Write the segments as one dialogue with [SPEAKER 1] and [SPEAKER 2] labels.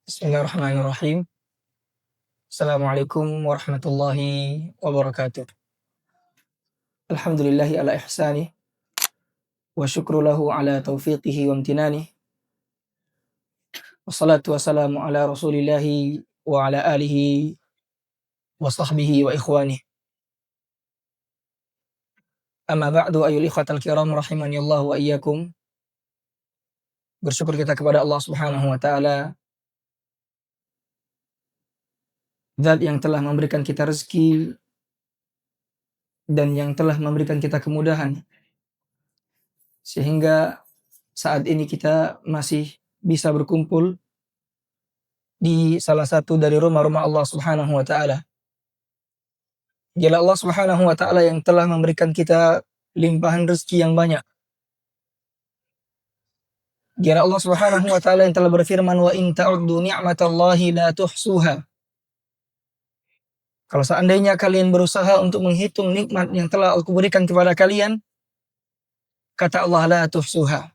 [SPEAKER 1] Bismillahirrahmanirrahim. Assalamualaikum warahmatullahi wabarakatuh. Alhamdulillahi ala ihsanih wa syukru lahu ala taufiqihi wa amtinanih. Wassalatu wassalamu ala rasulillahi wa ala alihi wa sahbihi wa ikhwanih. Amma ba'du ayyul ikhwatal kiram rahimani Allah wa iyyakum. Bersyukur kita kepada Allah Subhanahu wa taala, Zat yang telah memberikan kita rezeki dan yang telah memberikan kita kemudahan sehingga saat ini kita masih bisa berkumpul di salah satu dari rumah-rumah Allah Subhanahu wa taala. Dialah Allah Subhanahu wa taala yang telah memberikan kita limpahan rezeki yang banyak. Dialah Allah Subhanahu wa taala yang telah berfirman, wa in ta'uddu ni'matallahi la tuhsuha. Kalau seandainya kalian berusaha untuk menghitung nikmat yang telah Aku berikan kepada kalian, kata Allah, la tuhsuha,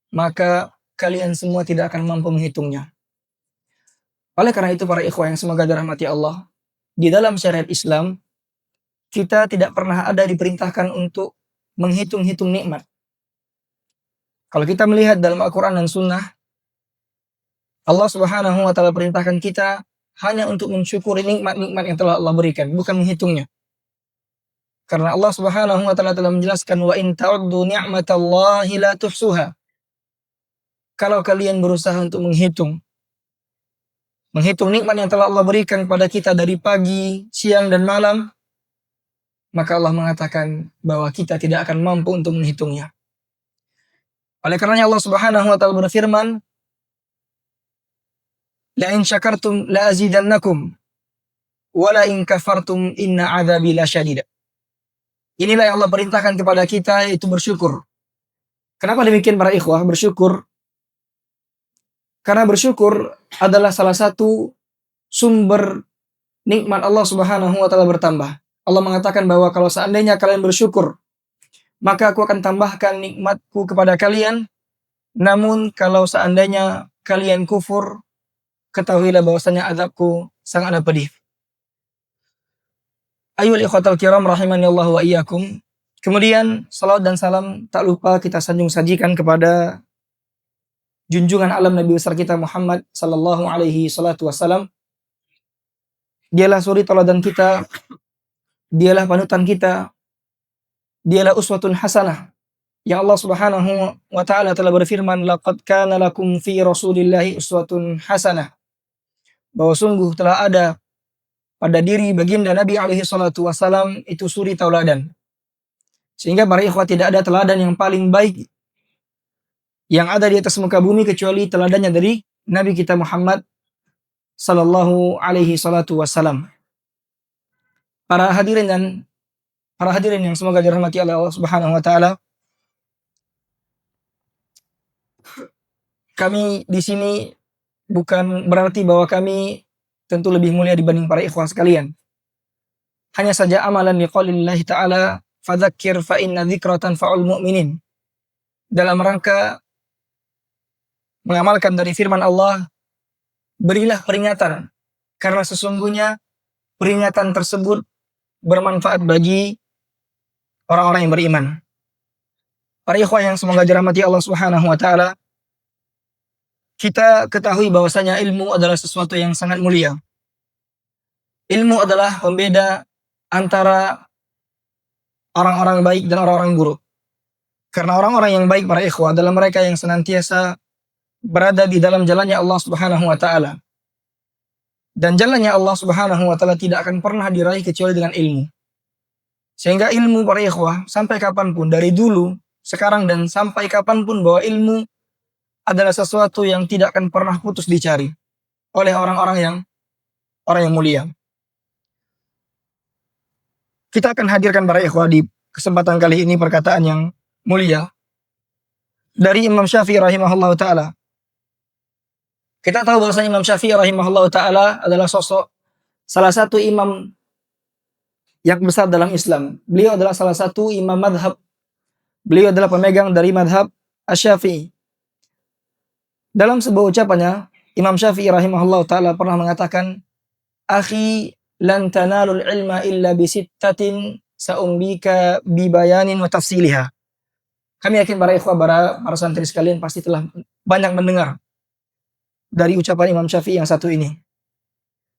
[SPEAKER 1] maka kalian semua tidak akan mampu menghitungnya. Oleh karena itu para ikhwah yang semoga dirahmati Allah, di dalam syariat Islam kita tidak pernah ada diperintahkan untuk menghitung-hitung nikmat. Kalau kita melihat dalam Al-Quran dan Sunnah, Allah Subhanahu wa taala perintahkan kita hanya untuk mensyukuri nikmat-nikmat yang telah Allah berikan, bukan menghitungnya. Karena Allah Subhanahu wa taala telah menjelaskan, wa in ta'uddu ni'matallahi la tuhsuha. Kalau kalian berusaha untuk menghitung nikmat yang telah Allah berikan kepada kita dari pagi, siang dan malam, maka Allah mengatakan bahwa kita tidak akan mampu untuk menghitungnya. Oleh karenanya Allah Subhanahu wa taala berfirman, la in syakartum la azidannakum wa la in kafartum inna adzabi lasyadid. Inilah yang Allah perintahkan kepada kita, yaitu bersyukur. Kenapa demikian para ikhwah? Bersyukur karena bersyukur adalah salah satu sumber nikmat Allah Subhanahu wa taala bertambah. Allah mengatakan bahwa kalau seandainya kalian bersyukur, maka Aku akan tambahkan nikmatku kepada kalian. Namun kalau seandainya kalian kufur, ketahuilah bahwasanya azabku sangatlah pedih. Ayyuhal ikhwatal kiram rahimani Allah wa iyyakum. Kemudian salawat dan salam tak lupa kita sanjung-sajikan kepada junjungan alam Nabi besar kita Muhammad sallallahu alaihi salatu wasallam. Dialah suri teladan kita, dialah panutan kita, dialah uswatun hasanah. Yang Allah Subhanahu wa taala telah berfirman, laqad kana lakum fi rasulillahi uswatun hasanah. Bahwa sungguh telah ada pada diri baginda Nabi alaihi salatu wasallam itu suri tauladan. Sehingga para ikhwah, tidak ada teladan yang paling baik yang ada di atas muka bumi kecuali teladannya dari Nabi kita Muhammad sallallahu alaihi salatu wasallam. Para hadirin yang semoga dirahmati Allah Subhanahu wa taala, kami di sini bukan berarti bahwa kami tentu lebih mulia dibanding para ikhwan sekalian. Hanya saja amalan liqaulillahi ta'ala, fadzakir fa inna dzikra tanfa'ul mu'minin. Dalam rangka mengamalkan dari firman Allah, berilah peringatan, karena sesungguhnya peringatan tersebut bermanfaat bagi orang-orang yang beriman. Para ikhwan yang semoga dirahmati Allah Subhanahu wa taala, kita ketahui bahwasanya ilmu adalah sesuatu yang sangat mulia. Ilmu adalah pembeda antara orang-orang baik dan orang-orang buruk. Karena orang-orang yang baik para ikhwah adalah mereka yang senantiasa berada di dalam jalannya Allah Subhanahu wa taala. Dan jalannya Allah Subhanahu wa taala tidak akan pernah diraih kecuali dengan ilmu. Sehingga ilmu para ikhwah sampai kapanpun, dari dulu, sekarang dan sampai kapanpun, bahwa ilmu adalah sesuatu yang tidak akan pernah putus dicari oleh orang-orang yang mulia. Kita akan hadirkan para ikhwah di kesempatan kali ini perkataan yang mulia dari Imam Syafi'i rahimahullah ta'ala. Kita tahu bahwasanya Imam Syafi'i rahimahullah ta'ala adalah sosok salah satu imam yang besar dalam Islam. Beliau adalah salah satu imam madhab. Beliau adalah pemegang dari madhab Asy-Syafi'i. Dalam sebuah ucapannya, Imam Syafi'i rahimahullah ta'ala pernah mengatakan, "Akhi, lan tanalul ilma illa bisittatin sa'umbika bibayanin wa tafsiliha." Kami yakin para ikhwah, para santri sekalian pasti telah banyak mendengar dari ucapan Imam Syafi'i yang satu ini.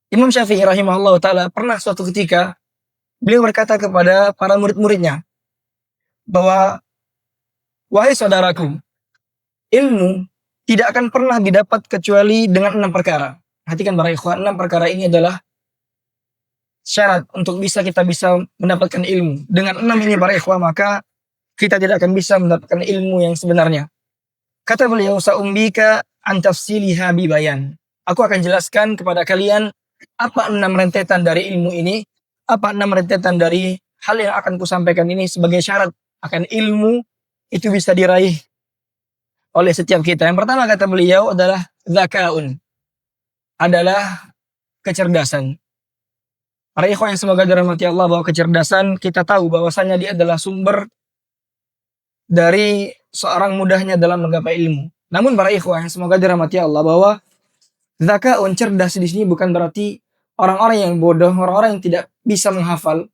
[SPEAKER 1] Imam Syafi'i rahimahullah ta'ala pernah suatu ketika beliau berkata kepada para murid-muridnya bahwa, "Wahai saudaraku, ilmu tidak akan pernah didapat kecuali dengan 6 perkara." Perhatikan para ikhwan, 6 perkara ini adalah syarat untuk kita bisa mendapatkan ilmu. Dengan 6 ini para ikhwan, maka kita tidak akan bisa mendapatkan ilmu yang sebenarnya. Kata beliau, "Sa'umbika an tafsiliha bibayan." Aku akan jelaskan kepada kalian apa 6 rentetan dari ilmu ini, apa 6 rentetan dari hal yang akan kusampaikan ini sebagai syarat akan ilmu itu bisa diraih oleh setiap kita. Yang pertama kata beliau adalah zakaun, adalah kecerdasan. Para ikhwan yang semoga dirahmati Allah, bahwa kecerdasan kita tahu bahwasanya dia adalah sumber dari seorang mudahnya dalam menggapai ilmu. Namun para ikhwan yang semoga dirahmati Allah, bahwa zakaun, cerdas di sini bukan berarti orang-orang yang bodoh, orang-orang yang tidak bisa menghafal,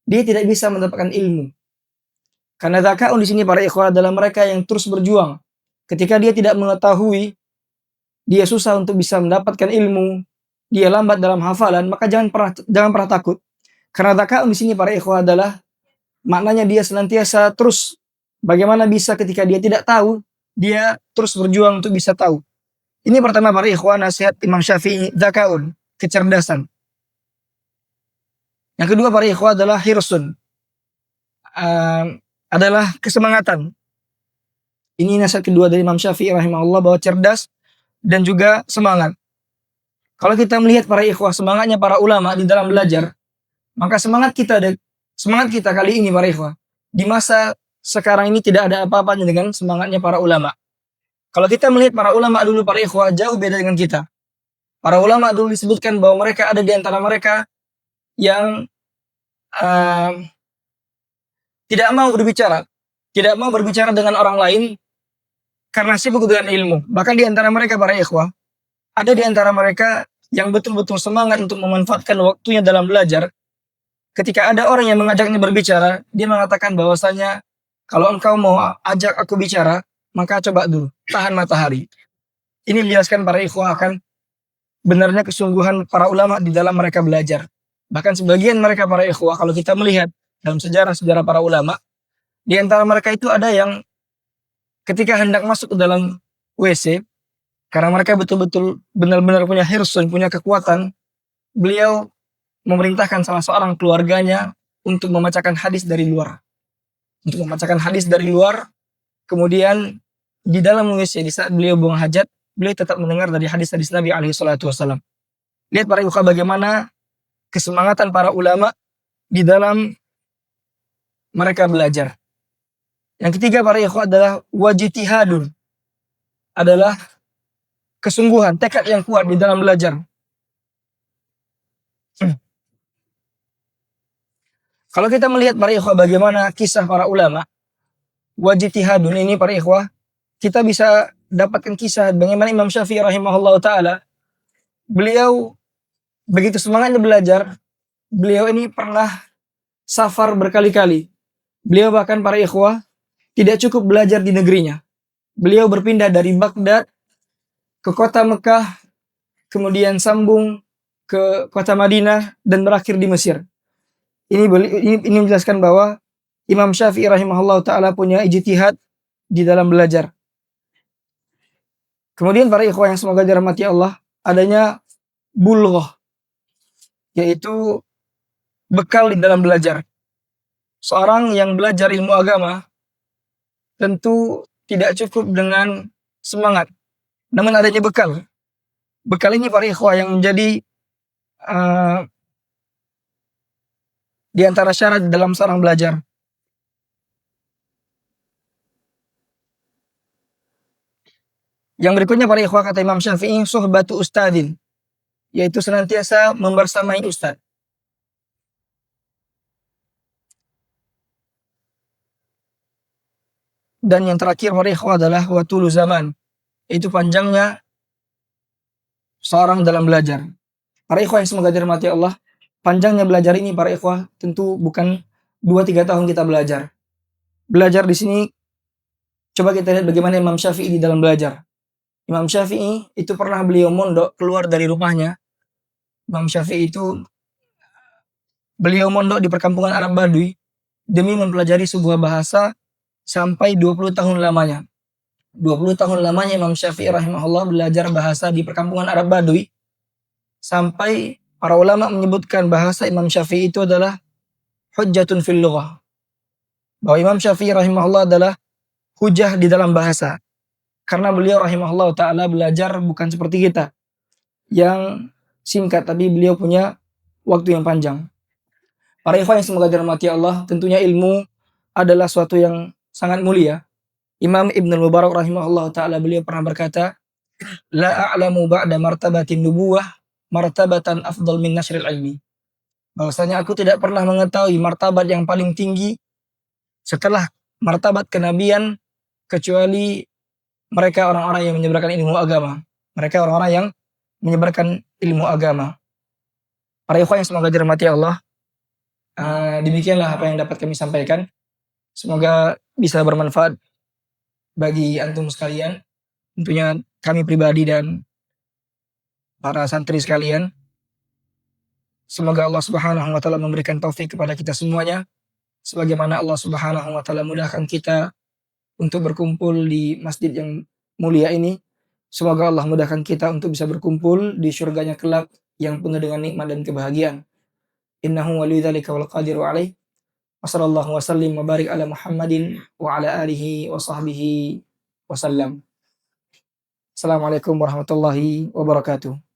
[SPEAKER 1] dia tidak bisa mendapatkan ilmu. Karena zakaun di sini para ikhwan adalah mereka yang terus berjuang. Ketika dia tidak mengetahui, dia susah untuk bisa mendapatkan ilmu, dia lambat dalam hafalan, maka jangan pernah takut. Karena zakaun di sini para ikhwan adalah maknanya dia senantiasa terus bagaimana bisa ketika dia tidak tahu, dia terus berjuang untuk bisa tahu. Ini pertama para ikhwan nasihat Imam Syafi'i, zakaun, kecerdasan. Yang kedua para ikhwan adalah hirsun, adalah kesemangatan. Ini nasihat kedua dari Imam Syafi'i rahimahullah, bahwa cerdas dan juga semangat. Kalau kita melihat para ikhwah semangatnya para ulama di dalam belajar, maka semangat kita kali ini para ikhwah di masa sekarang ini tidak ada apa-apanya dengan semangatnya para ulama. Kalau kita melihat para ulama dulu para ikhwah jauh beda dengan kita. Para ulama dulu disebutkan bahwa mereka ada di antara mereka yang tidak mau berbicara dengan orang lain karena sibuk dengan ilmu. Bahkan di antara mereka para ikhwah, ada di antara mereka yang betul-betul semangat untuk memanfaatkan waktunya dalam belajar. Ketika ada orang yang mengajaknya berbicara, dia mengatakan bahwasanya, "Kalau engkau mau ajak aku bicara, maka coba dulu, tahan matahari." Ini menjelaskan para ikhwah akan benarnya kesungguhan para ulama di dalam mereka belajar. Bahkan sebagian mereka para ikhwah, kalau kita melihat dalam sejarah-sejarah para ulama, di antara mereka itu ada yang ketika hendak masuk ke dalam WC, karena mereka betul-betul benar-benar punya hirsun, punya kekuatan, beliau memerintahkan salah seorang keluarganya untuk membacakan hadis dari luar. Kemudian di dalam WC, di saat beliau buang hajat, beliau tetap mendengar dari hadis-hadis Nabi alaihi salatu wasallam. Lihat para ikhwah bagaimana kesemangatan para ulama di dalam mereka belajar. Yang ketiga para ikhwah adalah wajtihadun, adalah kesungguhan, tekad yang kuat di dalam belajar. Kalau kita melihat para ikhwah bagaimana kisah para ulama, wajtihadun ini para ikhwah, kita bisa dapatkan kisah bagaimana Imam Syafi'i rahimahullah ta'ala, beliau begitu semangatnya belajar, beliau ini pernah safar berkali-kali. Beliau bahkan para ikhwah tidak cukup belajar di negerinya. Beliau berpindah dari Baghdad ke kota Mekah, kemudian sambung ke kota Madinah dan berakhir di Mesir. Ini menjelaskan bahwa Imam Syafi'i rahimahullah ta'ala punya ijtihad di dalam belajar. Kemudian para ikhwah yang semoga dirahmati Allah, adanya bulghah, yaitu bekal di dalam belajar. Seorang yang belajar ilmu agama tentu tidak cukup dengan semangat, namun adanya bekal. Bekal ini para ikhwah yang menjadi di antara syarat dalam seorang belajar. Yang berikutnya para ikhwah kata Imam Syafi'i, suhbatu ustadin, yaitu senantiasa membersamai ustad. Dan yang terakhir para ikhwah adalah watulu zaman, yaitu panjangnya seorang dalam belajar. Para ikhwah yang semoga dirahmati Allah, panjangnya belajar ini para ikhwah tentu bukan 2-3 tahun kita belajar. Belajar di sini coba kita lihat bagaimana Imam Syafi'i di dalam belajar. Imam Syafi'i itu pernah beliau mondok keluar dari rumahnya. Imam Syafi'i itu beliau mondok di perkampungan Arab Baduy demi mempelajari sebuah bahasa sampai 20 tahun lamanya. 20 tahun lamanya Imam Syafi'i rahimahullah belajar bahasa di perkampungan Arab Baduy sampai para ulama menyebutkan bahasa Imam Syafi'i itu adalah hujjatun fil lughah. Bahwa Imam Syafi'i rahimahullah adalah hujah di dalam bahasa. Karena beliau rahimahullah ta'ala belajar bukan seperti kita yang singkat, tapi beliau punya waktu yang panjang. Para ikhwan yang semoga dirahmati Allah, tentunya ilmu adalah suatu yang sangat mulia. Imam Ibn Mubarak rahimahullah ta'ala beliau pernah berkata, la a'lamu ba'da martabatin nubuwah martabatan afdal min nasril ilmi. Bahwasanya aku tidak pernah mengetahui martabat yang paling tinggi setelah martabat kenabian kecuali mereka orang-orang yang menyebarkan ilmu agama. Mereka orang-orang yang menyebarkan ilmu agama. Para ikhwan yang semoga dirahmati Allah, demikianlah apa yang dapat kami sampaikan. Semoga bisa bermanfaat bagi antum sekalian. Tentunya kami pribadi dan para santri sekalian. Semoga Allah Subhanahu wa taala memberikan taufik kepada kita semuanya. Sebagaimana Allah Subhanahu wa taala mudahkan kita untuk berkumpul di masjid yang mulia ini. Semoga Allah mudahkan kita untuk bisa berkumpul di surganya kelak yang penuh dengan nikmat dan kebahagiaan. Innahu waliyudzalika wal qadiru alaih. Wassallallahu wasallim wa barik ala Muhammadin wa ala alihi wa sahbihi wasallam. Assalamualaikum warahmatullahi wabarakatuh.